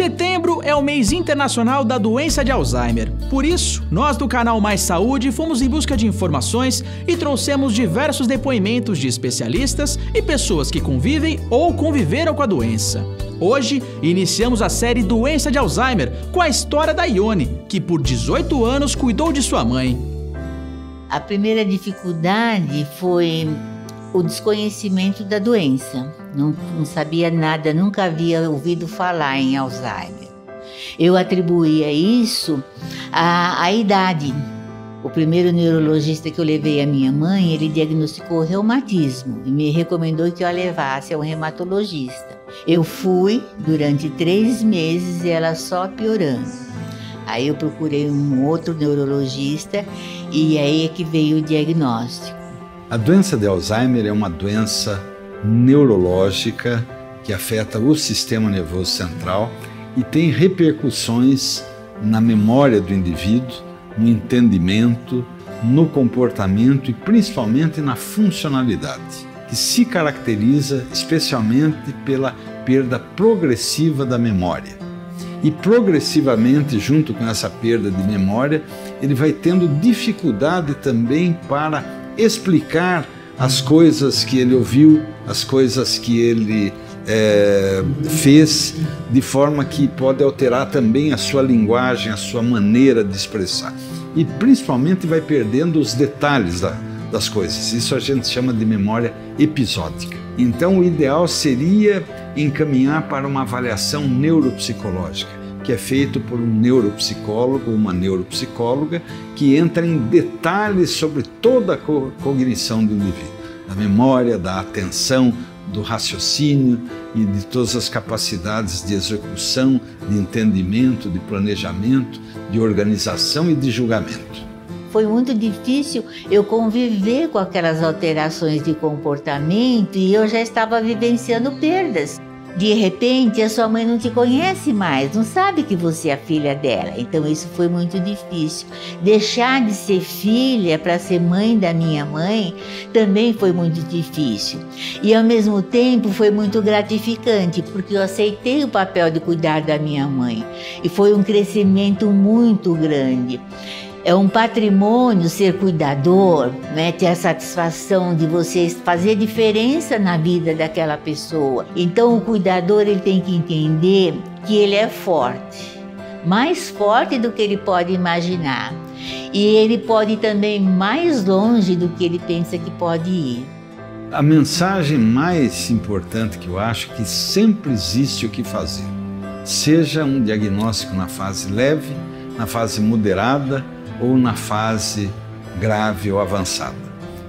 Setembro é o mês internacional da doença de Alzheimer. Por isso, nós do canal Mais Saúde fomos em busca de informações e trouxemos diversos depoimentos de especialistas e pessoas que convivem ou conviveram com a doença. Hoje, iniciamos a série Doença de Alzheimer com a história da Ione, que por 18 anos cuidou de sua mãe. A primeira dificuldade foi o desconhecimento da doença. Não sabia nada, nunca havia ouvido falar em Alzheimer. Eu atribuía isso à idade. O primeiro neurologista que eu levei a minha mãe, ele diagnosticou reumatismo e me recomendou que eu a levasse a um reumatologista. Eu fui durante 3 meses e ela só piorando. Aí eu procurei um outro neurologista e aí é que veio o diagnóstico. A doença de Alzheimer é uma doença neurológica que afeta o sistema nervoso central e tem repercussões na memória do indivíduo, no entendimento, no comportamento e principalmente na funcionalidade, que se caracteriza especialmente pela perda progressiva da memória. E progressivamente, junto com essa perda de memória, ele vai tendo dificuldade também para explicar as coisas que ele ouviu, as coisas que ele fez, de forma que pode alterar também a sua linguagem, a sua maneira de expressar. E principalmente vai perdendo os detalhes das coisas. Isso a gente chama de memória episódica. Então o ideal seria encaminhar para uma avaliação neuropsicológica, que é feito por um neuropsicólogo ou uma neuropsicóloga que entra em detalhes sobre toda a cognição do indivíduo, da memória, da atenção, do raciocínio e de todas as capacidades de execução, de entendimento, de planejamento, de organização e de julgamento. Foi muito difícil eu conviver com aquelas alterações de comportamento e eu já estava vivenciando perdas. De repente, a sua mãe não te conhece mais, não sabe que você é a filha dela. Então isso foi muito difícil. Deixar de ser filha para ser mãe da minha mãe também foi muito difícil. E ao mesmo tempo foi muito gratificante, porque eu aceitei o papel de cuidar da minha mãe. E foi um crescimento muito grande. É um patrimônio ser cuidador, né? Ter a satisfação de você fazer diferença na vida daquela pessoa. Então o cuidador ele tem que entender que ele é forte, mais forte do que ele pode imaginar. E ele pode ir também mais longe do que ele pensa que pode ir. A mensagem mais importante que eu acho é que sempre existe o que fazer. Seja um diagnóstico na fase leve, na fase moderada, ou na fase grave ou avançada.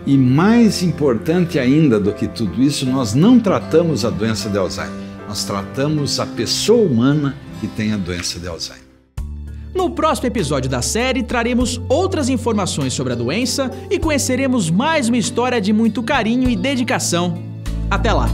E mais importante ainda do que tudo isso, nós não tratamos a doença de Alzheimer, nós tratamos a pessoa humana que tem a doença de Alzheimer. No próximo episódio da série, traremos outras informações sobre a doença e conheceremos mais uma história de muito carinho e dedicação. Até lá!